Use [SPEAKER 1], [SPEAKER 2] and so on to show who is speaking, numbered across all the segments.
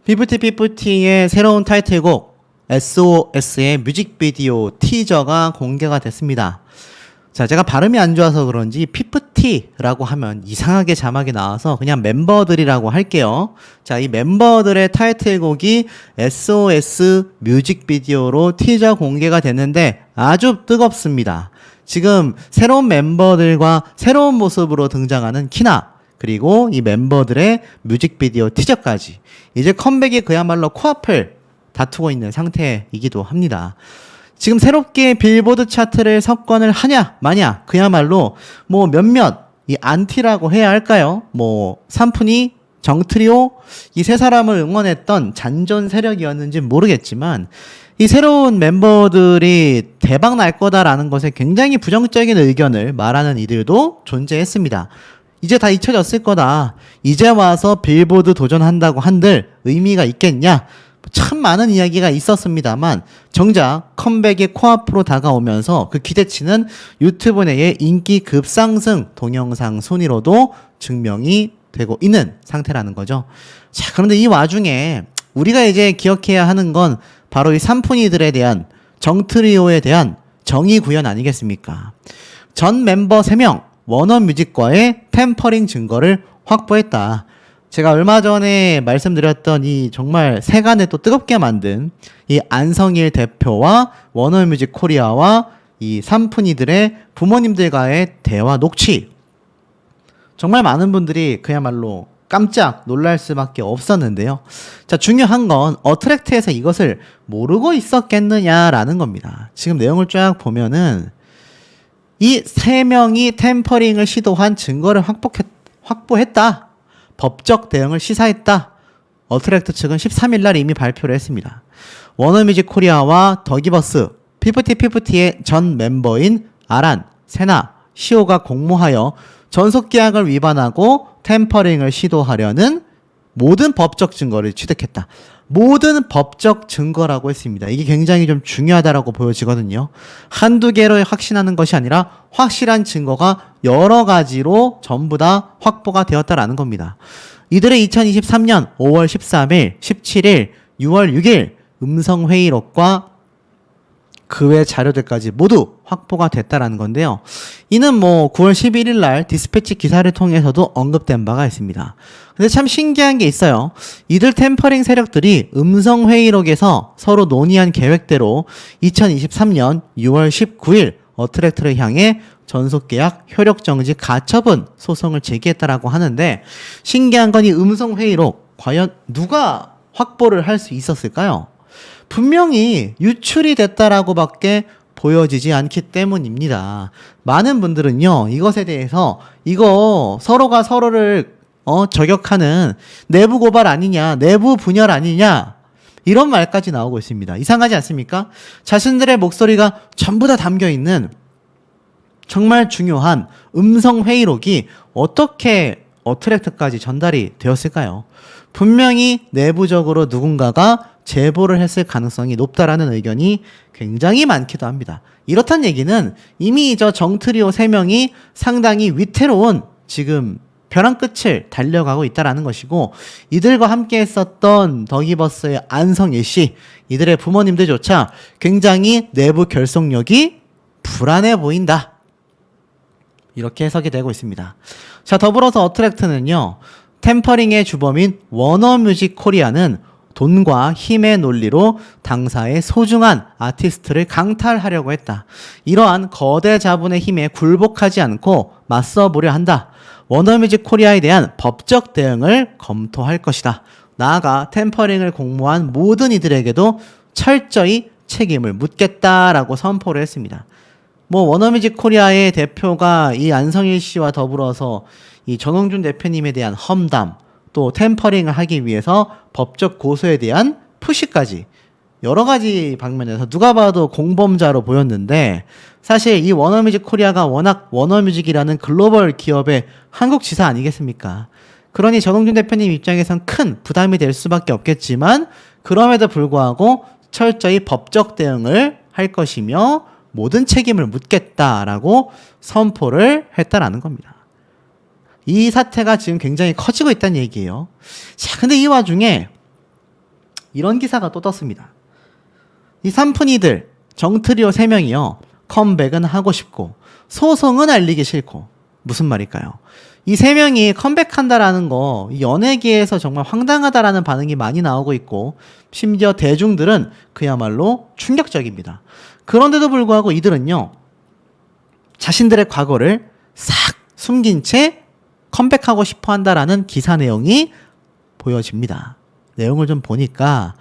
[SPEAKER 1] 피프티피프티의 새로운 타이틀곡 SOS의 뮤직비디오 티저가 공개가 됐습니다. 자, 제가 발음이 안 좋아서 그런지 피프티라고 하면 이상하게 자막이 나와서 그냥 멤버들이라고 할게요. 자, 이 멤버들의 타이틀곡이 SOS 뮤직비디오로 티저 공개가 됐는데 아주 뜨겁습니다. 지금 새로운 멤버들과 새로운 모습으로 등장하는 키나, 그리고 이 멤버들의 뮤직비디오 티저까지 이제 컴백이 그야말로 코앞을 다투고 있는 상태이기도 합니다. 지금 새롭게 빌보드 차트를 석권을 하냐 마냐, 그야말로 뭐 몇몇 이 안티라고 해야 할까요? 뭐 산푼이, 정트리오, 이 세 사람을 응원했던 잔존 세력이었는지 모르겠지만 이 새로운 멤버들이 대박 날 거다라는 것에 굉장히 부정적인 의견을 말하는 이들도 존재했습니다. 이제 다 잊혀졌을 거다. 이제 와서 빌보드 도전한다고 한들 의미가 있겠냐? 참 많은 이야기가 있었습니다만 정작 컴백이 코앞으로 다가오면서 그 기대치는 유튜브 내의 인기 급상승 동영상 순위로도 증명이 되고 있는 상태라는 거죠. 자, 그런데 이 와중에 우리가 이제 기억해야 하는 건 바로 이 산푼이들에 대한, 정트리오에 대한 정의 구현 아니겠습니까? 전 멤버 3명 워너뮤직과의 템퍼링 증거를 확보했다. 제가 얼마 전에 말씀드렸던 이 정말 세간을 또 뜨겁게 만든 이 안성일 대표와 워너뮤직 코리아와 이 산푼이들의 부모님들과의 대화 녹취, 정말 많은 분들이 그야말로 깜짝 놀랄 수밖에 없었는데요. 자, 중요한 건 어트랙트에서 이것을 모르고 있었겠느냐라는 겁니다. 지금 내용을 쫙 보면은 이 3명이 템퍼링을 시도한 증거를 확보했다. 법적 대응을 시사했다. 어트랙트 측은 13일 날 이미 발표를 했습니다. 워너뮤직 코리아와 더기버스, 피프티피프티의 전 멤버인 아란, 세나, 시오가 공모하여 전속계약을 위반하고 템퍼링을 시도하려는 모든 법적 증거를 취득했다. 모든 법적 증거라고 했습니다. 이게 굉장히 좀 중요하다라고 보여지거든요. 한두 개로 확신하는 것이 아니라 확실한 증거가 여러 가지로 전부 다 확보가 되었다라는 겁니다. 이들의 2023년 5월 13일, 17일, 6월 6일 음성회의록과 그 외 자료들까지 모두 확보가 됐다라는 건데요. 이는 뭐 9월 11일 날 디스패치 기사를 통해서도 언급된 바가 있습니다. 근데 참 신기한 게 있어요. 이들 템퍼링 세력들이 음성회의록에서 서로 논의한 계획대로 2023년 6월 19일 어트랙트를 향해 전속계약 효력정지 가처분 소송을 제기했다라고 하는데, 신기한 건 이 음성회의록 과연 누가 확보를 할 수 있었을까요? 분명히 유출이 됐다라고밖에 보여지지 않기 때문입니다. 많은 분들은요, 이것에 대해서 이거 서로가 서로를 저격하는 내부 고발 아니냐, 내부 분열 아니냐, 이런 말까지 나오고 있습니다. 이상하지 않습니까? 자신들의 목소리가 전부 다 담겨있는 정말 중요한 음성회의록이 어떻게 어트랙트까지 전달이 되었을까요? 분명히 내부적으로 누군가가 제보를 했을 가능성이 높다라는 의견이 굉장히 많기도 합니다. 이렇단 얘기는 이미 저 정트리오 3명이 상당히 위태로운 지금 벼랑 끝을 달려가고 있다라는 것이고, 이들과 함께 했었던 더기버스의 안성일 씨, 이들의 부모님들조차 굉장히 내부 결속력이 불안해 보인다. 이렇게 해석이 되고 있습니다. 자, 더불어서 어트랙트는요, 템퍼링의 주범인 워너뮤직 코리아는 돈과 힘의 논리로 당사의 소중한 아티스트를 강탈하려고 했다. 이러한 거대 자본의 힘에 굴복하지 않고 맞서보려 한다. 워너뮤직 코리아에 대한 법적 대응을 검토할 것이다. 나아가 템퍼링을 공모한 모든 이들에게도 철저히 책임을 묻겠다라고 선포를 했습니다. 뭐 워너뮤직 코리아의 대표가 이 안성일 씨와 더불어서 이 전홍준 대표님에 대한 험담, 또 템퍼링을 하기 위해서 법적 고소에 대한 푸시까지 여러 가지 방면에서 누가 봐도 공범자로 보였는데, 사실 이 워너뮤직 코리아가 워낙 워너뮤직이라는 글로벌 기업의 한국 지사 아니겠습니까? 그러니 전홍준 대표님 입장에선 큰 부담이 될 수밖에 없겠지만, 그럼에도 불구하고 철저히 법적 대응을 할 것이며 모든 책임을 묻겠다라고 선포를 했다라는 겁니다. 이 사태가 지금 굉장히 커지고 있다는 얘기예요. 자, 근데 이 와중에 이런 기사가 또 떴습니다. 이 삼푼이들 정트리오 3명이요. 컴백은 하고 싶고 소송은 알리기 싫고. 무슨 말일까요? 이 3명이 컴백한다라는 거 연예계에서 정말 황당하다라는 반응이 많이 나오고 있고 심지어 대중들은 그야말로 충격적입니다. 그런데도 불구하고 이들은요. 자신들의 과거를 싹 숨긴 채 컴백하고 싶어 한다라는 기사 내용이 보여집니다. 내용을 좀 보니까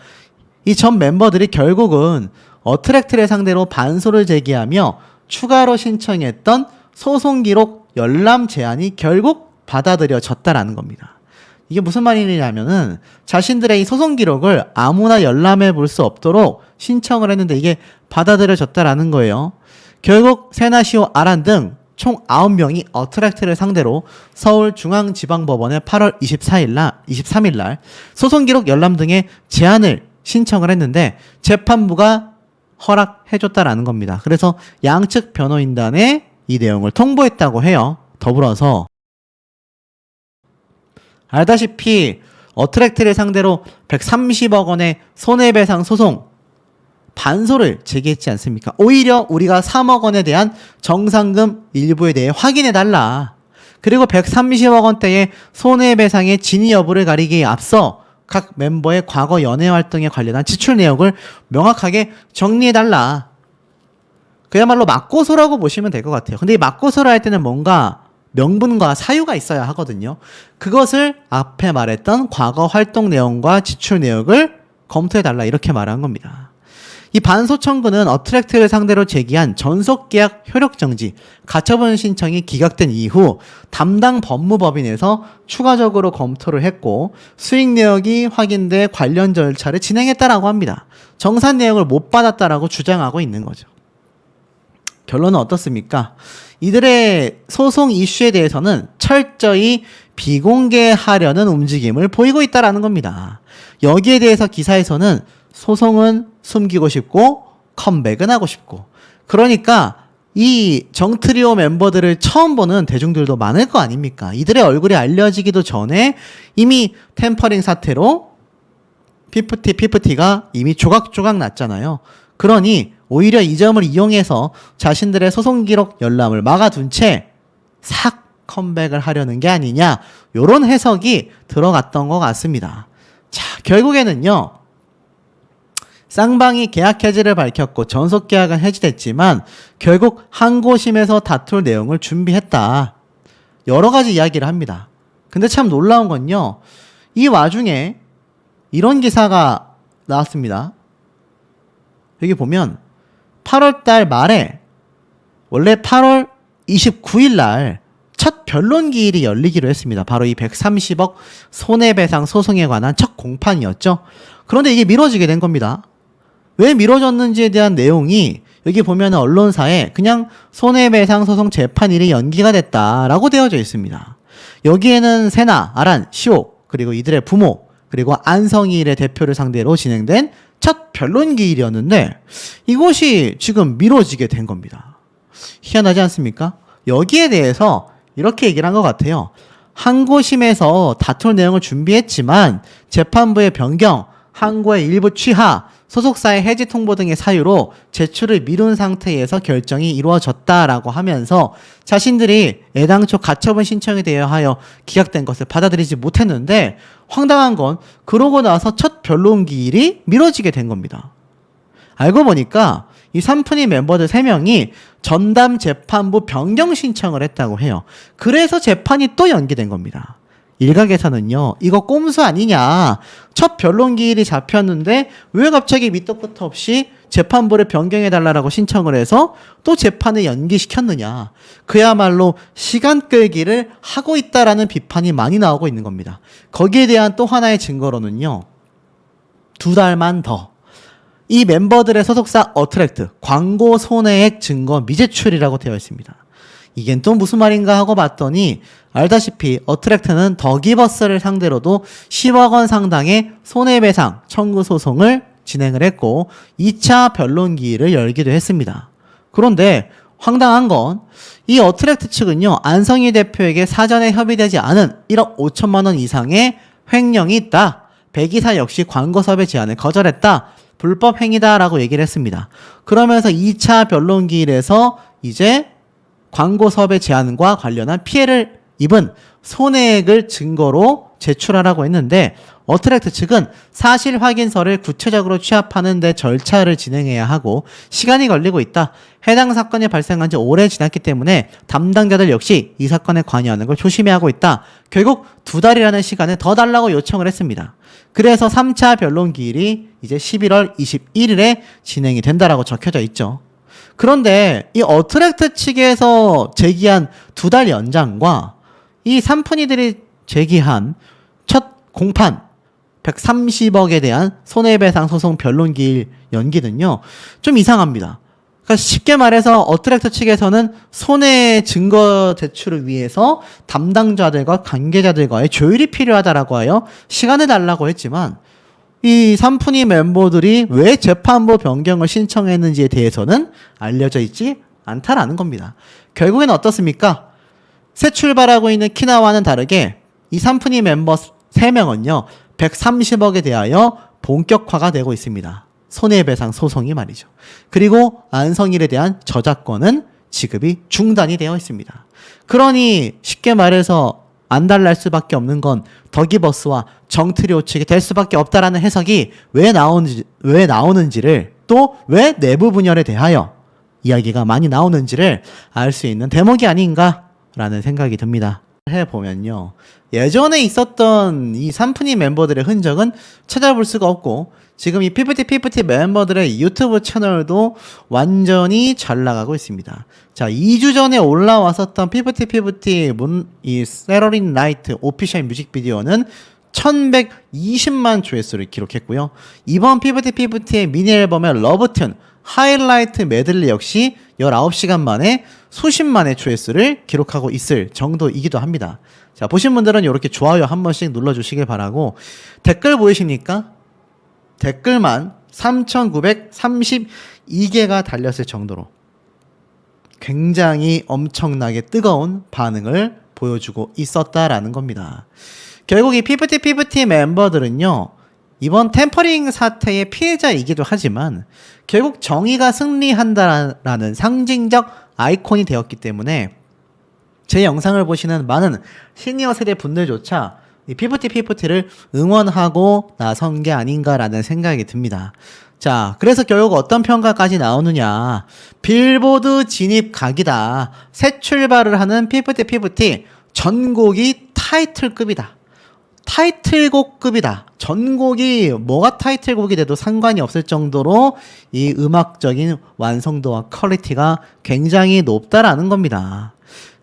[SPEAKER 1] 이 전 멤버들이 결국은 어트랙트를 상대로 반소를 제기하며 추가로 신청했던 소송 기록 열람 제안이 결국 받아들여졌다라는 겁니다. 이게 무슨 말이냐면은 자신들의 이 소송 기록을 아무나 열람해 볼 수 없도록 신청을 했는데 이게 받아들여졌다라는 거예요. 결국 세나시오 아란 등 총 9명이 어트랙트를 상대로 서울중앙지방법원에 8월 23일 날 소송 기록 열람 등의 제안을 신청을 했는데 재판부가 허락해줬다라는 겁니다. 그래서 양측 변호인단에 이 내용을 통보했다고 해요. 더불어서 알다시피 어트랙트를 상대로 130억 원의 손해배상 소송 반소를 제기했지 않습니까? 오히려 우리가 3억 원에 대한 정상금 일부에 대해 확인해달라. 그리고 130억 원대의 손해배상의 진위 여부를 가리기에 앞서 각 멤버의 과거 연예활동에 관련한 지출 내역을 명확하게 정리해달라. 그야말로 맞고소라고 보시면 될 것 같아요. 근데 이 맞고소를 할 때는 뭔가 명분과 사유가 있어야 하거든요. 그것을 앞에 말했던 과거 활동 내용과 지출 내역을 검토해달라 이렇게 말한 겁니다. 이 반소 청구는 어트랙트를 상대로 제기한 전속계약 효력정지, 가처분 신청이 기각된 이후 담당 법무법인에서 추가적으로 검토를 했고 수익 내역이 확인돼 관련 절차를 진행했다라고 합니다. 정산 내역을 못 받았다라고 주장하고 있는 거죠. 결론은 어떻습니까? 이들의 소송 이슈에 대해서는 철저히 비공개하려는 움직임을 보이고 있다라는 겁니다. 여기에 대해서 기사에서는 소송은 숨기고 싶고 컴백은 하고 싶고 그러니까 이 정트리오 멤버들을 처음 보는 대중들도 많을 거 아닙니까? 이들의 얼굴이 알려지기도 전에 이미 템퍼링 사태로 피프티가 이미 조각조각 났잖아요. 그러니 오히려 이 점을 이용해서 자신들의 소송 기록 열람을 막아둔 채 싹 컴백을 하려는 게 아니냐 이런 해석이 들어갔던 것 같습니다. 자, 결국에는요. 쌍방이 계약 해지를 밝혔고 전속 계약은 해지됐지만 결국 항고심에서 다툴 내용을 준비했다. 여러 가지 이야기를 합니다. 근데 참 놀라운 건요. 이 와중에 이런 기사가 나왔습니다. 여기 보면 8월 달 말에 원래 8월 29일 날 첫 변론 기일이 열리기로 했습니다. 바로 이 130억 손해배상 소송에 관한 첫 공판이었죠. 그런데 이게 미뤄지게 된 겁니다. 왜 미뤄졌는지에 대한 내용이 여기 보면 언론사에 그냥 손해배상 소송 재판일이 연기가 됐다라고 되어져 있습니다. 여기에는 세나, 아란, 시오, 그리고 이들의 부모, 그리고 안성일의 대표를 상대로 진행된 첫 변론 기일이었는데 이것이 지금 미뤄지게 된 겁니다. 희한하지 않습니까? 여기에 대해서 이렇게 얘기를 한 것 같아요. 항고심에서 다툴 내용을 준비했지만 재판부의 변경, 항고의 일부 취하, 소속사의 해지 통보 등의 사유로 제출을 미룬 상태에서 결정이 이루어졌다라고 하면서 자신들이 애당초 가처분 신청에 대하여 기각된 것을 받아들이지 못했는데 황당한 건 그러고 나서 첫 변론 기일이 미뤄지게 된 겁니다. 알고 보니까 이 삼푼이 멤버들 3명이 전담 재판부 변경 신청을 했다고 해요. 그래서 재판이 또 연기된 겁니다. 일각에서는요, 이거 꼼수 아니냐. 첫 변론 기일이 잡혔는데 왜 갑자기 밑도 끝도 없이 재판부를 변경해달라고 신청을 해서 또 재판을 연기시켰느냐. 그야말로 시간 끌기를 하고 있다라는 비판이 많이 나오고 있는 겁니다. 거기에 대한 또 하나의 증거로는요, 2달만 더. 이 멤버들의 소속사 어트랙트 광고 손해액 증거 미제출이라고 되어 있습니다. 이게 또 무슨 말인가 하고 봤더니 알다시피 어트랙트는 더기버스를 상대로도 10억 원 상당의 손해배상 청구 소송을 진행을 했고 2차 변론 기일을 열기도 했습니다. 그런데 황당한 건 이 어트랙트 측은요, 안성희 대표에게 사전에 협의되지 않은 1억 5천만 원 이상의 횡령이 있다. 백이사 역시 광고 섭외 제안을 거절했다. 불법 행위다라고 얘기를 했습니다. 그러면서 2차 변론기일에서 이제 광고 섭외 제안과 관련한 피해를 입은 손해액을 증거로 제출하라고 했는데 어트랙트 측은 사실 확인서를 구체적으로 취합하는 데 절차를 진행해야 하고 시간이 걸리고 있다. 해당 사건이 발생한 지 오래 지났기 때문에 담당자들 역시 이 사건에 관여하는 걸 조심해야 하고 있다. 결국 2달이라는 시간을 더 달라고 요청을 했습니다. 그래서 3차 변론 기일이 이제 11월 21일에 진행이 된다라고 적혀져 있죠. 그런데 이 어트랙트 측에서 제기한 2달 연장과 이 삼푼이들이 제기한 첫 공판 130억에 대한 손해배상 소송 변론기일 연기는요 좀 이상합니다. 그러니까 쉽게 말해서 어트랙트 측에서는 손해 증거 제출을 위해서 담당자들과 관계자들과의 조율이 필요하다라고 하여 시간을 달라고 했지만 이 삼푼이 멤버들이 왜 재판부 변경을 신청했는지에 대해서는 알려져 있지 않다라는 겁니다. 결국엔 어떻습니까? 새 출발하고 있는 키나와는 다르게 이 삼푼이 멤버 3명은요 130억에 대하여 본격화가 되고 있습니다. 손해배상 소송이 말이죠. 그리고 안성일에 대한 저작권은 지급이 중단이 되어 있습니다. 그러니 쉽게 말해서 안달날 수밖에 없는 건 더기버스와 정트리오 측이 될 수밖에 없다라는 해석이 왜 나오는지를 또 왜 내부 분열에 대하여 이야기가 많이 나오는지를 알 수 있는 대목이 아닌가라는 생각이 듭니다. 해보면요. 예전에 있었던 이 삼푼이 멤버들의 흔적은 찾아볼 수가 없고 지금 이 피프티 멤버들의 유튜브 채널도 완전히 잘 나가고 있습니다. 자, 2주 전에 올라왔었던 피프티 이 세러린 나이트 오피셜 뮤직비디오는 1120만 조회수를 기록했고요. 이번 피프티의 미니 앨범의 러브튠 하이라이트 메들리 역시 19시간 만에 수십만의 조회수를 기록하고 있을 정도이기도 합니다. 자, 보신 분들은 이렇게 좋아요 한 번씩 눌러주시길 바라고 댓글 보이십니까? 댓글만 3,932개가 달렸을 정도로 굉장히 엄청나게 뜨거운 반응을 보여주고 있었다라는 겁니다. 결국 이 피프티 멤버들은요 이번 템퍼링 사태의 피해자이기도 하지만 결국 정의가 승리한다라는 상징적 아이콘이 되었기 때문에 제 영상을 보시는 많은 시니어 세대 분들조차 이 피프티를 응원하고 나선 게 아닌가라는 생각이 듭니다. 자, 그래서 결국 어떤 평가까지 나오느냐. 빌보드 진입 각이다. 새 출발을 하는 피프티 전곡이 타이틀급이다. 타이틀곡급이다. 전곡이 뭐가 타이틀곡이 돼도 상관이 없을 정도로 이 음악적인 완성도와 퀄리티가 굉장히 높다라는 겁니다.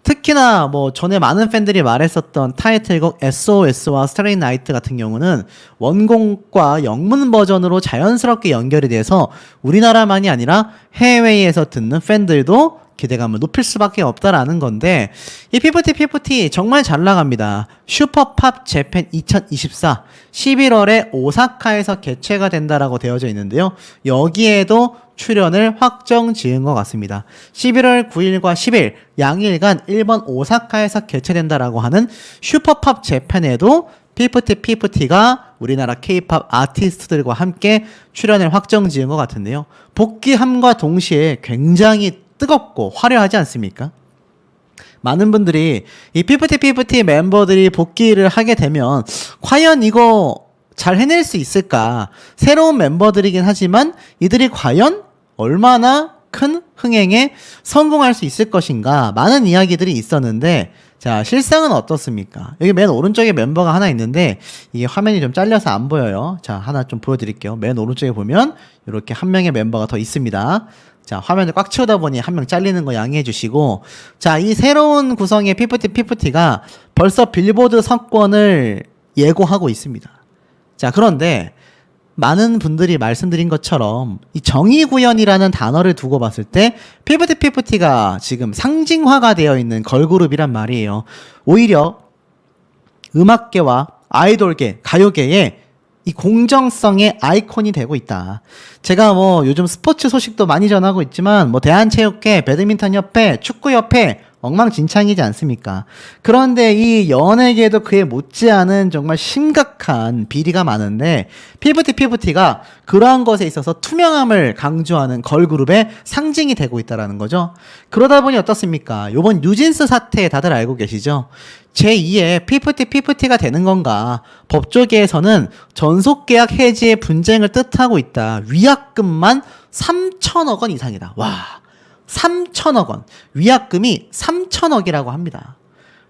[SPEAKER 1] 특히나 뭐 전에 많은 팬들이 말했었던 타이틀곡 SOS와 스타레인 나이트 같은 경우는 원곡과 영문 버전으로 자연스럽게 연결이 돼서 우리나라만이 아니라 해외에서 듣는 팬들도 기대감을 높일 수밖에 없다라는 건데 이 피프티 정말 잘 나갑니다. 슈퍼팝 재팬 2024 11월에 오사카에서 개최가 된다라고 되어져 있는데요. 여기에도 출연을 확정 지은 것 같습니다. 11월 9일과 10일 양일간 일본 오사카에서 개최된다라고 하는 슈퍼팝 재팬에도 피프티가 우리나라 K-팝 아티스트들과 함께 출연을 확정 지은 것 같은데요. 복귀함과 동시에 굉장히 뜨겁고 화려하지 않습니까? 많은 분들이 이 피프티 멤버들이 복귀를 하게 되면 과연 이거 잘 해낼 수 있을까? 새로운 멤버들이긴 하지만 이들이 과연 얼마나 큰 흥행에 성공할 수 있을 것인가? 많은 이야기들이 있었는데 자, 실상은 어떻습니까? 여기 맨 오른쪽에 멤버가 하나 있는데 이게 화면이 좀 잘려서 안 보여요. 자, 하나 좀 보여드릴게요. 맨 오른쪽에 보면 이렇게 한 명의 멤버가 더 있습니다. 자, 화면을 꽉 채우다 보니 한 명 잘리는 거 양해해 주시고 자, 이 새로운 구성의 피프티가 벌써 빌보드 석권을 예고하고 있습니다. 자, 그런데 많은 분들이 말씀드린 것처럼 이 정의구현이라는 단어를 두고 봤을 때 피프티가 지금 상징화가 되어 있는 걸그룹이란 말이에요. 오히려 음악계와 아이돌계, 가요계에 이 공정성의 아이콘이 되고 있다. 제가 뭐 요즘 스포츠 소식도 많이 전하고 있지만 뭐 대한체육회, 배드민턴협회, 축구협회 엉망진창이지 않습니까? 그런데 이 연예계에도 그에 못지않은 정말 심각한 비리가 많은데 피프티가 그러한 것에 있어서 투명함을 강조하는 걸그룹의 상징이 되고 있다는 거죠. 그러다 보니 어떻습니까? 요번 뉴진스 사태 다들 알고 계시죠? 제2의 피프티가 되는 건가? 법조계에서는 전속계약 해지의 분쟁을 뜻하고 있다. 위약금만 3천억 원 이상이다. 와, 3천억 원. 위약금이 3천억이라고 합니다.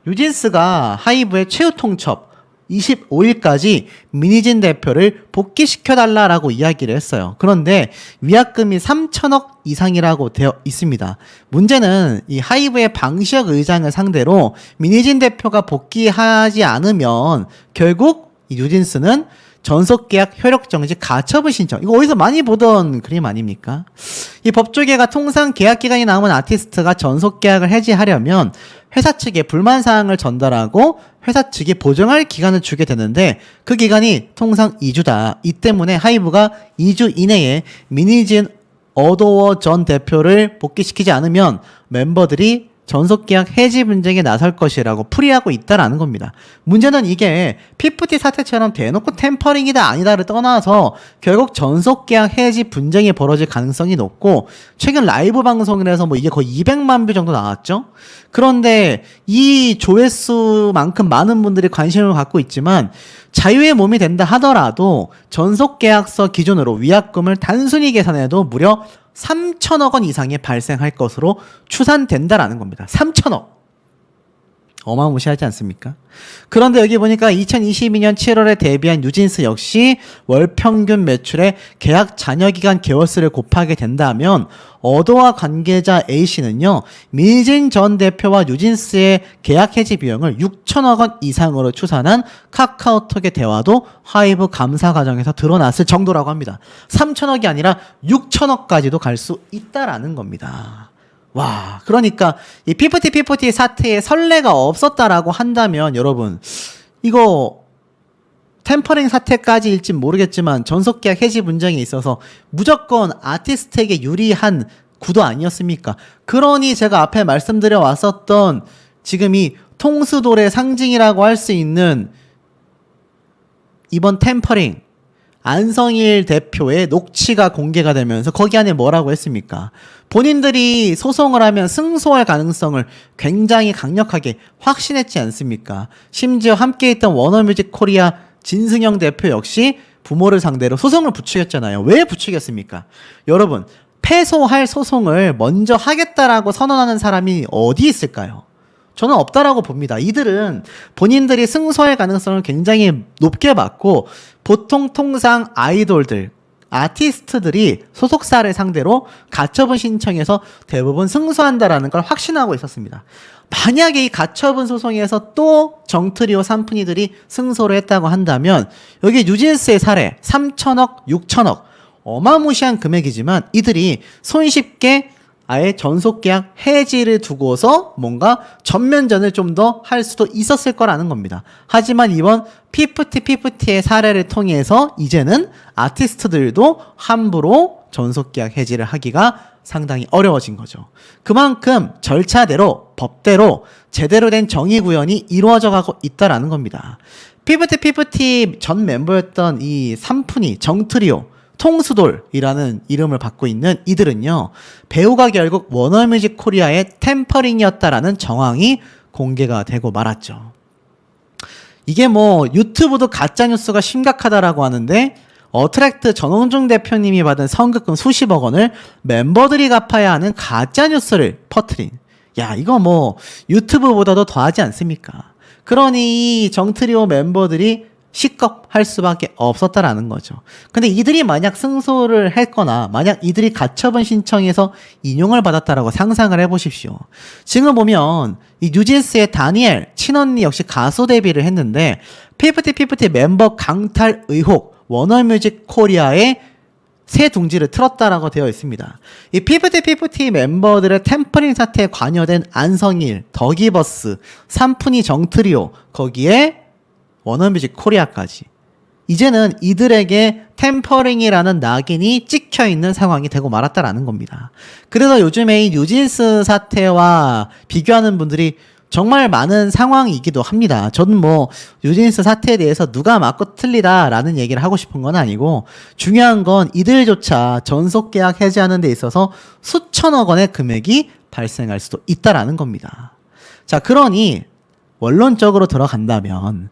[SPEAKER 1] 뉴진스가 하이브의 최후 통첩 25일까지 민희진 대표를 복귀시켜달라라고 이야기를 했어요. 그런데 위약금이 3천억 이상이라고 되어 있습니다. 문제는 이 하이브의 방시혁 의장을 상대로 민희진 대표가 복귀하지 않으면 결국 이 뉴진스는 전속계약 효력정지 가처분 신청. 이거 어디서 많이 보던 그림 아닙니까? 이 법조계가 통상 계약기간이 남은 아티스트가 전속계약을 해지하려면 회사 측에 불만사항을 전달하고 회사 측이 보정할 기간을 주게 되는데 그 기간이 통상 2주다. 이 때문에 하이브가 2주 이내에 민희진 어도워 전 대표를 복귀시키지 않으면 멤버들이 전속계약 해지 분쟁에 나설 것이라고 풀이하고 있다라는 겁니다. 문제는 이게 피프티 사태처럼 대놓고 템퍼링이다 아니다를 떠나서 결국 전속계약 해지 분쟁이 벌어질 가능성이 높고 최근 라이브 방송이라서 뭐 이게 거의 200만 뷰 정도 나왔죠. 그런데 이 조회수만큼 많은 분들이 관심을 갖고 있지만 자유의 몸이 된다 하더라도 전속계약서 기준으로 위약금을 단순히 계산해도 무려 3천억 원 이상이 발생할 것으로 추산된다라는 겁니다. 3천억. 어마무시하지 않습니까? 그런데 여기 보니까 2022년 7월에 데뷔한 뉴진스 역시 월 평균 매출의 계약 잔여기간 개월수를 곱하게 된다면 어도와 관계자 A씨는요 민희진 전 대표와 뉴진스의 계약 해지 비용을 6천억 원 이상으로 추산한 카카오톡의 대화도 하이브 감사 과정에서 드러났을 정도라고 합니다. 3천억이 아니라 6천억까지도 갈 수 있다라는 겁니다. 와, 그러니까 이 피프티 사태에 선례가 없었다라고 한다면 여러분 이거 템퍼링 사태까지일지 모르겠지만 전속계약 해지 분쟁에 있어서 무조건 아티스트에게 유리한 구도 아니었습니까? 그러니 제가 앞에 말씀드려 왔었던 지금 이 통수돌의 상징이라고 할 수 있는 이번 템퍼링 안성일 대표의 녹취가 공개가 되면서 거기 안에 뭐라고 했습니까? 본인들이 소송을 하면 승소할 가능성을 굉장히 강력하게 확신했지 않습니까? 심지어 함께 있던 워너뮤직 코리아 진승영 대표 역시 부모를 상대로 소송을 부추겼잖아요. 왜 부추겼습니까? 여러분, 패소할 소송을 먼저 하겠다라고 선언하는 사람이 어디 있을까요? 저는 없다라고 봅니다. 이들은 본인들이 승소할 가능성을 굉장히 높게 봤고 보통 통상 아이돌들, 아티스트들이 소속사를 상대로 가처분 신청해서 대부분 승소한다라는 걸 확신하고 있었습니다. 만약에 이 가처분 소송에서 또 정트리오 산푼이들이 승소를 했다고 한다면 여기 뉴진스의 사례 3천억, 6천억 어마무시한 금액이지만 이들이 손쉽게 아예 전속계약 해지를 두고서 뭔가 전면전을 좀 더 할 수도 있었을 거라는 겁니다. 하지만 이번 피프티의 사례를 통해서 이제는 아티스트들도 함부로 전속계약 해지를 하기가 상당히 어려워진 거죠. 그만큼 절차대로 법대로 제대로 된 정의 구현이 이루어져 가고 있다라는 겁니다. 피프티 전 멤버였던 이 삼푼이 정트리오 통수돌이라는 이름을 받고 있는 이들은요 배우가 결국 워너뮤직 코리아의 템퍼링이었다라는 정황이 공개가 되고 말았죠. 이게 뭐 유튜브도 가짜뉴스가 심각하다라고 하는데 어트랙트 전홍중 대표님이 받은 선급금 수십억 원을 멤버들이 갚아야 하는 가짜뉴스를 퍼뜨린, 야 이거 뭐 유튜브보다도 더하지 않습니까? 그러니 정트리오 멤버들이 식겁할 수밖에 없었다라는 거죠. 근데 이들이 만약 승소를 했거나 만약 이들이 가처분 신청해서 인용을 받았다라고 상상을 해보십시오. 지금 보면 이 뉴진스의 다니엘 친언니 역시 가수 데뷔를 했는데 피프티 멤버 강탈 의혹 워너뮤직 코리아의 새 둥지를 틀었다라고 되어 있습니다. 이 피프티 멤버들의 템퍼링 사태에 관여된 안성일, 더기버스, 삼푼이 정트리오 거기에 워너뮤직 코리아까지 이제는 이들에게 템퍼링이라는 낙인이 찍혀 있는 상황이 되고 말았다라는 겁니다. 그래서 요즘에 이 뉴진스 사태와 비교하는 분들이 정말 많은 상황이기도 합니다. 저는 뭐 뉴진스 사태에 대해서 누가 맞고 틀리다라는 얘기를 하고 싶은 건 아니고, 중요한 건 이들조차 전속 계약 해지하는 데 있어서 수천억 원의 금액이 발생할 수도 있다라는 겁니다. 자, 그러니 원론적으로 들어간다면,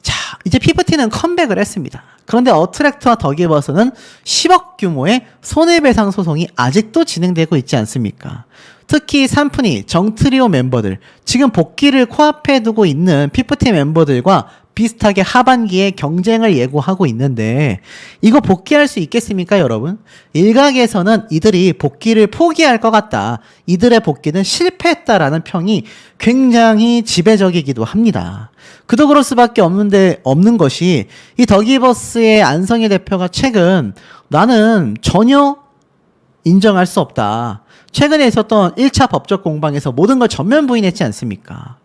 [SPEAKER 1] 자, 이제 피프티는 컴백을 했습니다. 그런데 어트랙트와 더기버스는 10억 규모의 손해배상 소송이 아직도 진행되고 있지 않습니까? 특히 산푼이 정트리오 멤버들, 지금 복귀를 코앞에 두고 있는 피프티 멤버들과 비슷하게 하반기에 경쟁을 예고하고 있는데, 이거 복귀할 수 있겠습니까, 여러분? 일각에서는 이들이 복귀를 포기할 것 같다, 이들의 복귀는 실패했다라는 평이 굉장히 지배적이기도 합니다. 그도 그럴 수밖에 없는 것이, 이 더기버스의 안성희 대표가 최근 나는 전혀 인정할 수 없다, 최근에 있었던 1차 법적 공방에서 모든 걸 전면 부인했지 않습니까?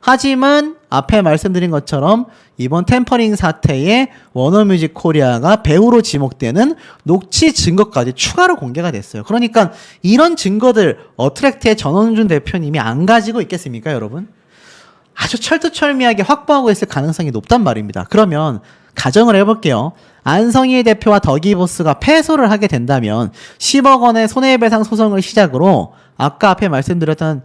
[SPEAKER 1] 하지만 앞에 말씀드린 것처럼 이번 템퍼링 사태에 워너뮤직 코리아가 배우로 지목되는 녹취 증거까지 추가로 공개가 됐어요. 그러니까 이런 증거들 어트랙트의 전원준 대표님이 안 가지고 있겠습니까, 여러분? 아주 철두철미하게 확보하고 있을 가능성이 높단 말입니다. 그러면 가정을 해볼게요. 안성희 대표와 더기버스가 패소를 하게 된다면 10억 원의 손해배상 소송을 시작으로 아까 앞에 말씀드렸던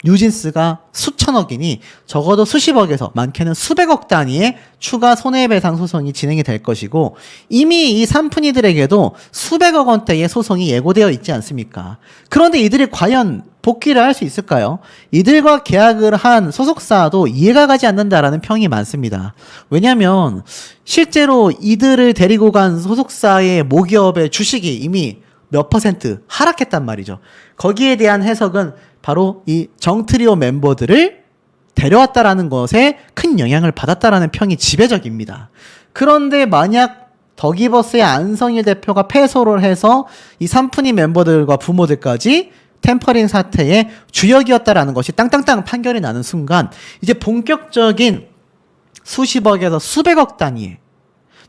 [SPEAKER 1] 뉴진스가 수천억이니 적어도 수십억에서 많게는 수백억 단위의 추가 손해배상 소송이 진행이 될 것이고, 이미 이 산푼이들에게도 수백억 원대의 소송이 예고되어 있지 않습니까? 그런데 이들이 과연 복귀를 할 수 있을까요? 이들과 계약을 한 소속사도 이해가 가지 않는다라는 평이 많습니다. 왜냐하면 실제로 이들을 데리고 간 소속사의 모기업의 주식이 이미 몇 퍼센트 하락했단 말이죠. 거기에 대한 해석은 바로 이 정트리오 멤버들을 데려왔다라는 것에 큰 영향을 받았다라는 평이 지배적입니다. 그런데 만약 더기버스의 안성일 대표가 패소를 해서 이 산푼이 멤버들과 부모들까지 템퍼링 사태의 주역이었다라는 것이 땅땅땅 판결이 나는 순간, 이제 본격적인 수십억에서 수백억 단위의,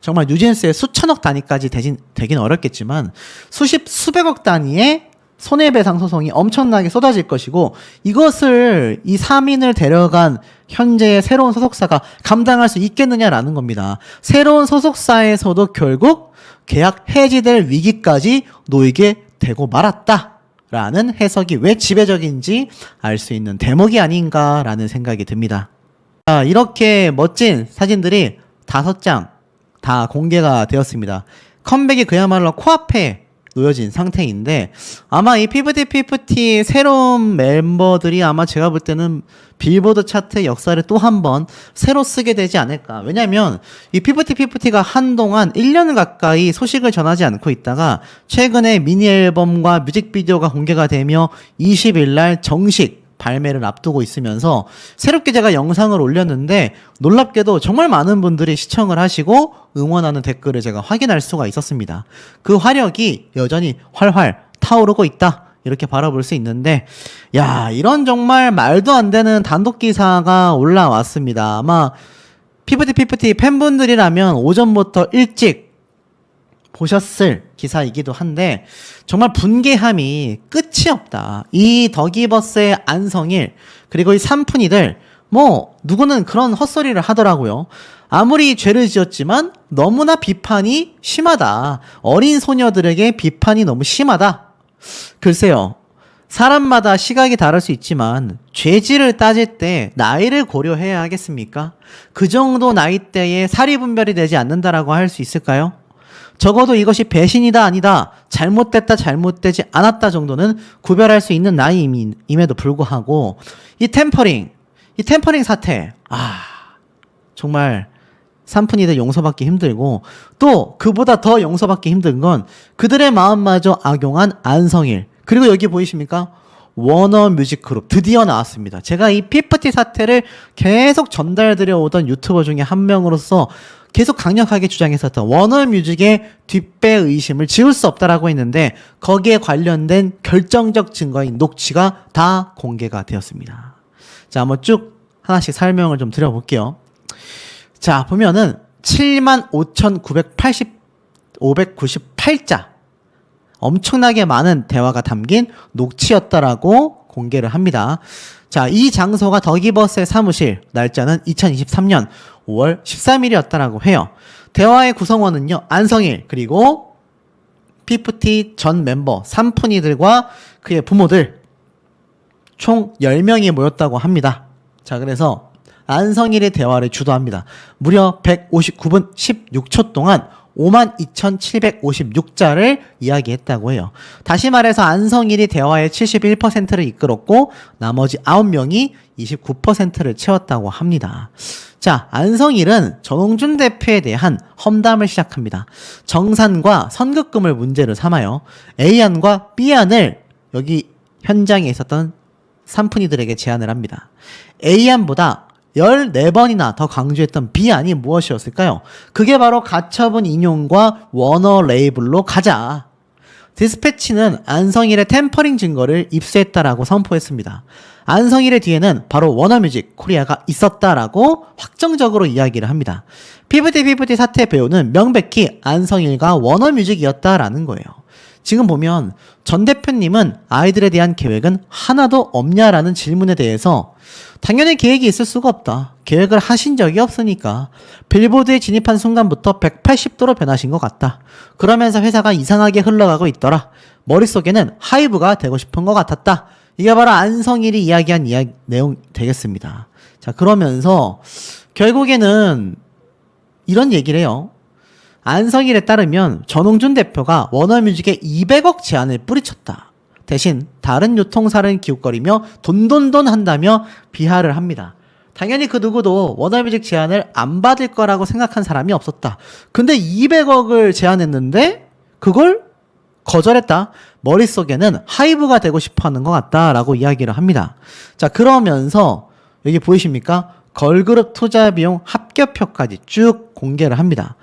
[SPEAKER 1] 정말 뉴진스의 수천억 단위까지 되긴 어렵겠지만 수백억 단위의 손해배상 소송이 엄청나게 쏟아질 것이고, 이것을 이 3인을 데려간 현재의 새로운 소속사가 감당할 수 있겠느냐라는 겁니다. 새로운 소속사에서도 결국 계약 해지될 위기까지 놓이게 되고 말았다라는 해석이 왜 지배적인지 알 수 있는 대목이 아닌가라는 생각이 듭니다. 자, 이렇게 멋진 사진들이 5장 다 공개가 되었습니다. 컴백이 그야말로 코앞에 놓여진 상태인데, 아마 이 피프티 새로운 멤버들이 아마 제가 볼 때는 빌보드 차트 역사를 또 한 번 새로 쓰게 되지 않을까. 왜냐면 이 피프티가 한동안 1년 가까이 소식을 전하지 않고 있다가 최근에 미니 앨범과 뮤직비디오가 공개가 되며 20일 날 정식 발매를 앞두고 있으면서 새롭게 제가 영상을 올렸는데, 놀랍게도 정말 많은 분들이 시청을 하시고 응원하는 댓글을 제가 확인할 수가 있었습니다. 그 화력이 여전히 활활 타오르고 있다, 이렇게 바라볼 수 있는데, 야, 이런 정말 말도 안 되는 단독 기사가 올라왔습니다. 아마 피프티 팬분들이라면 오전부터 일찍 보셨을 기사이기도 한데, 정말 분개함이 끝이 없다. 이 더기버스의 안성일, 그리고 이 산푼이들, 뭐 누구는 그런 헛소리를 하더라고요. 아무리 죄를 지었지만 너무나 비판이 심하다. 어린 소녀들에게 비판이 너무 심하다. 글쎄요, 사람마다 시각이 다를 수 있지만 죄질을 따질 때 나이를 고려해야 하겠습니까? 그 정도 나이대에 사리분별이 되지 않는다라고 할 수 있을까요? 적어도 이것이 배신이다 아니다, 잘못됐다 잘못되지 않았다 정도는 구별할 수 있는 나이임에도 불구하고 이 템퍼링 사태, 정말 산푼이들 용서받기 힘들고, 또 그보다 더 용서받기 힘든 건 그들의 마음마저 악용한 안성일, 그리고 여기 보이십니까? 워너뮤직그룹 드디어 나왔습니다. 제가 이 피프티 사태를 계속 전달드려 오던 유튜버 중에 한 명으로서 계속 강력하게 주장했었던 워너뮤직의 뒷배 의심을 지울 수 없다라고 했는데, 거기에 관련된 결정적 증거인 녹취가 다 공개가 되었습니다. 자, 한번 쭉 하나씩 설명을 좀 드려볼게요. 자, 보면은 75,980 598자 엄청나게 많은 대화가 담긴 녹취였다라고 공개를 합니다. 자, 이 장소가 더기버스의 사무실, 날짜는 2023년 5월 13일이었다라고 해요. 대화의 구성원은요, 안성일, 그리고 피프티 전 멤버 삼푼이들과 그의 부모들 총 10명이 모였다고 합니다. 자, 그래서 안성일의 대화를 주도합니다. 무려 159분 16초 동안 52,756자를 이야기했다고 해요. 다시 말해서 안성일이 대화의 71%를 이끌었고 나머지 9명이 29%를 채웠다고 합니다. 자, 안성일은 전홍준 대표에 대한 험담을 시작합니다. 정산과 선급금을 문제로 삼아요. A안과 B안을 여기 현장에 있었던 삼푼이들에게 제안을 합니다. A안보다 14번이나 더 강조했던 B안이 무엇이었을까요? 그게 바로 가처분 인용과 워너 레이블로 가자. 디스패치는 안성일의 템퍼링 증거를 입수했다라고 선포했습니다. 안성일의 뒤에는 바로 워너뮤직 코리아가 있었다라고 확정적으로 이야기를 합니다. 피프티 사태 배우는 명백히 안성일과 워너뮤직이었다라는 거예요. 지금 보면 전 대표님은 아이들에 대한 계획은 하나도 없냐라는 질문에 대해서 당연히 계획이 있을 수가 없다. 계획을 하신 적이 없으니까. 빌보드에 진입한 순간부터 180도로 변하신 것 같다. 그러면서 회사가 이상하게 흘러가고 있더라. 머릿속에는 하이브가 되고 싶은 것 같았다. 이게 바로 안성일이 이야기한 내용 되겠습니다. 자, 그러면서 결국에는 이런 얘기를 해요. 안성일에 따르면 전홍준 대표가 워너뮤직에 200억 제안을 뿌리쳤다. 대신 다른 유통사를 기웃거리며 돈돈돈 한다며 비하를 합니다. 당연히 그 누구도 워너뮤직 제안을 안 받을 거라고 생각한 사람이 없었다. 근데 200억을 제안했는데 그걸 거절했다. 머릿속에는 하이브가 되고 싶어하는 것 같다라고 이야기를 합니다. 자, 그러면서 여기 보이십니까? 걸그룹 투자 비용 합격표까지 쭉 공개를 합니다.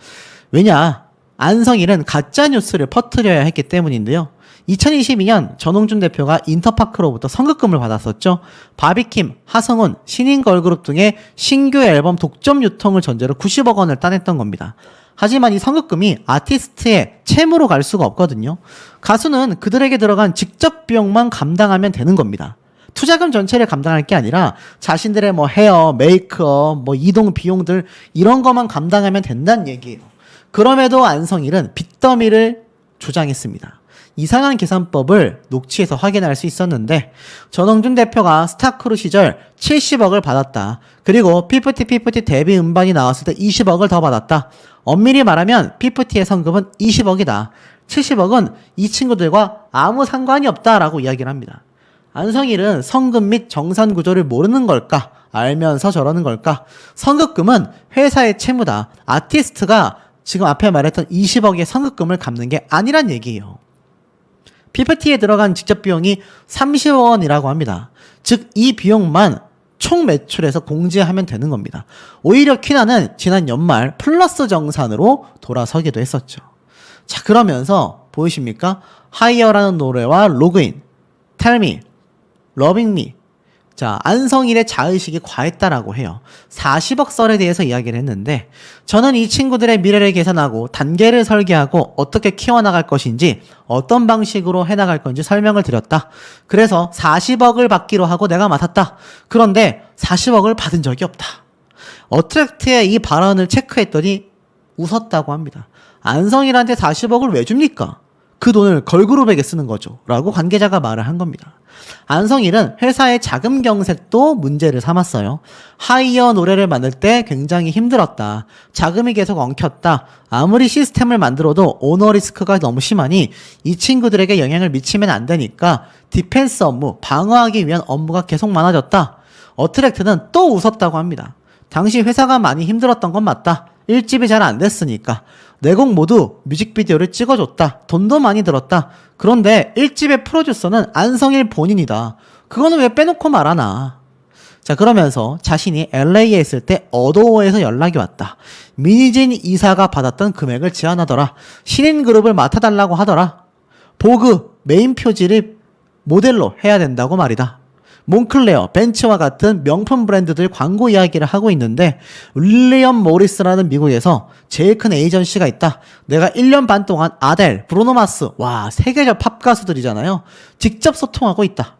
[SPEAKER 1] 왜냐? 안성일은 가짜 뉴스를 퍼뜨려야 했기 때문인데요. 2022년 전홍준 대표가 인터파크로부터 선급금을 받았었죠. 바비킴, 하성운, 신인 걸그룹 등의 신규 앨범 독점 유통을 전제로 90억 원을 따냈던 겁니다. 하지만 이 선급금이 아티스트의 채무로 갈 수가 없거든요. 가수는 그들에게 들어간 직접 비용만 감당하면 되는 겁니다. 투자금 전체를 감당할 게 아니라 자신들의 뭐 헤어, 메이크업, 뭐 이동 비용들 이런 것만 감당하면 된다는 얘기예요. 그럼에도 안성일은 빚더미를 주장했습니다. 이상한 계산법을 녹취에서 확인할 수 있었는데 전홍준 대표가 스타크루 시절 70억을 받았다. 그리고 피프티 데뷔 음반이 나왔을 때 20억을 더 받았다. 엄밀히 말하면 피프티의 성급은 20억이다. 70억은 이 친구들과 아무 상관이 없다라고 이야기를 합니다. 안성일은 성급 및 정산 구조를 모르는 걸까? 알면서 저러는 걸까? 성급금은 회사의 채무다. 아티스트가 지금 앞에 말했던 20억의 성급금을 갚는 게 아니란 얘기예요. PPT에 들어간 직접 비용이 30억 원이라고 합니다. 즉 이 비용만 총 매출에서 공제하면 되는 겁니다. 오히려 퀴나는 지난 연말 플러스 정산으로 돌아서기도 했었죠. 자, 그러면서 보이십니까? 하이어라는 노래와 로그인, 텔미, 러빙미. 자, 안성일의 자의식이 과했다라고 해요. 40억 썰에 대해서 이야기를 했는데 저는 이 친구들의 미래를 계산하고 단계를 설계하고 어떻게 키워나갈 것인지 어떤 방식으로 해나갈 건지 설명을 드렸다. 그래서 40억을 받기로 하고 내가 맡았다. 그런데 40억을 받은 적이 없다. 어트랙트의 이 발언을 체크했더니 웃었다고 합니다. 안성일한테 40억을 왜 줍니까? 그 돈을 걸그룹에게 쓰는 거죠. 라고 관계자가 말을 한 겁니다. 안성일은 회사의 자금 경색도 문제를 삼았어요. 하이어 노래를 만들 때 굉장히 힘들었다. 자금이 계속 엉켰다. 아무리 시스템을 만들어도 오너 리스크가 너무 심하니 이 친구들에게 영향을 미치면 안 되니까 디펜스 업무, 방어하기 위한 업무가 계속 많아졌다. 어트랙트는 또 웃었다고 합니다. 당시 회사가 많이 힘들었던 건 맞다. 1집이 잘 안 됐으니까. 네 곡 모두 뮤직비디오를 찍어줬다. 돈도 많이 들었다. 그런데 1집의 프로듀서는 안성일 본인이다. 그거는 왜 빼놓고 말하나. 자, 그러면서 자신이 LA에 있을 때 어도어에서 연락이 왔다. 민희진 이사가 받았던 금액을 제안하더라. 신인 그룹을 맡아달라고 하더라. 보그 메인 표지를 모델로 해야 된다고 말이다. 몬클레어, 벤츠와 같은 명품 브랜드들 광고 이야기를 하고 있는데 윌리엄 모리스라는 미국에서 제일 큰 에이전시가 있다. 내가 1년 반 동안 아델, 브루노 마스, 와 세계적 팝 가수들이잖아요. 직접 소통하고 있다.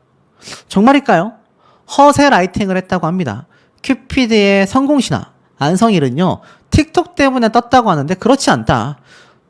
[SPEAKER 1] 정말일까요? 허세 라이팅을 했다고 합니다. 큐피드의 성공신화 안성일은요 틱톡 때문에 떴다고 하는데 그렇지 않다.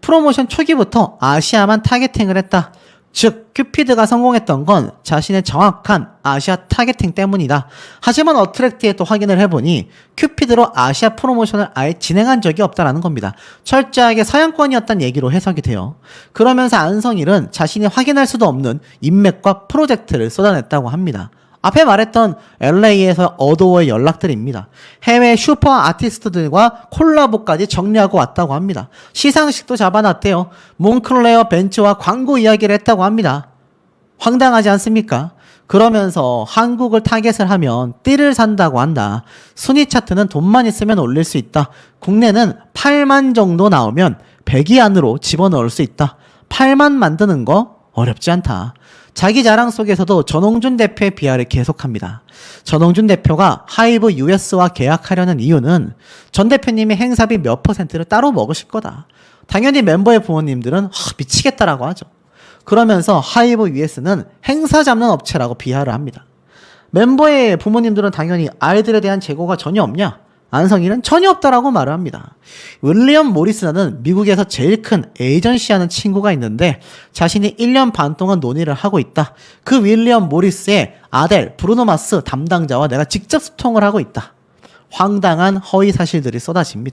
[SPEAKER 1] 프로모션 초기부터 아시아만 타겟팅을 했다. 즉 큐피드가 성공했던 건 자신의 정확한 아시아 타겟팅 때문이다. 하지만 어트랙트에 또 확인을 해보니 큐피드로 아시아 프로모션을 아예 진행한 적이 없다라는 겁니다. 철저하게 서양권이었다는 얘기로 해석이 돼요. 그러면서 안성일은 자신이 확인할 수도 없는 인맥과 프로젝트를 쏟아냈다고 합니다. 앞에 말했던 LA에서 얻어올 연락들입니다. 해외 슈퍼 아티스트들과 콜라보까지 정리하고 왔다고 합니다. 시상식도 잡아놨대요. 몬클레어 벤츠와 광고 이야기를 했다고 합니다. 황당하지 않습니까? 그러면서 한국을 타겟을 하면 띠를 산다고 한다. 순위 차트는 돈만 있으면 올릴 수 있다. 국내는 8만 정도 나오면 100위 안으로 집어넣을 수 있다. 8만 만드는 거 어렵지 않다. 자기 자랑 속에서도 전홍준 대표의 비하를 계속합니다. 전홍준 대표가 하이브 US와 계약하려는 이유는 전 대표님이 행사비 몇 %를 따로 먹으실 거다. 당연히 멤버의 부모님들은 미치겠다라고 하죠. 그러면서 하이브 US는 행사 잡는 업체라고 비하를 합니다. 멤버의 부모님들은 당연히 아이들에 대한 재고가 전혀 없냐? 안성일은 전혀 없다라고 말을 합니다. 윌리엄 모리스라는 미국에서 제일 큰 에이전시 하는 친구가 있는데 자신이 1년 반 동안 논의를 하고 있다. 그 윌리엄 모리스의 아델, 브루노 마스 담당자와 내가 직접 소통을 하고 있다. 황당한 허위 사실들이 쏟아집니다.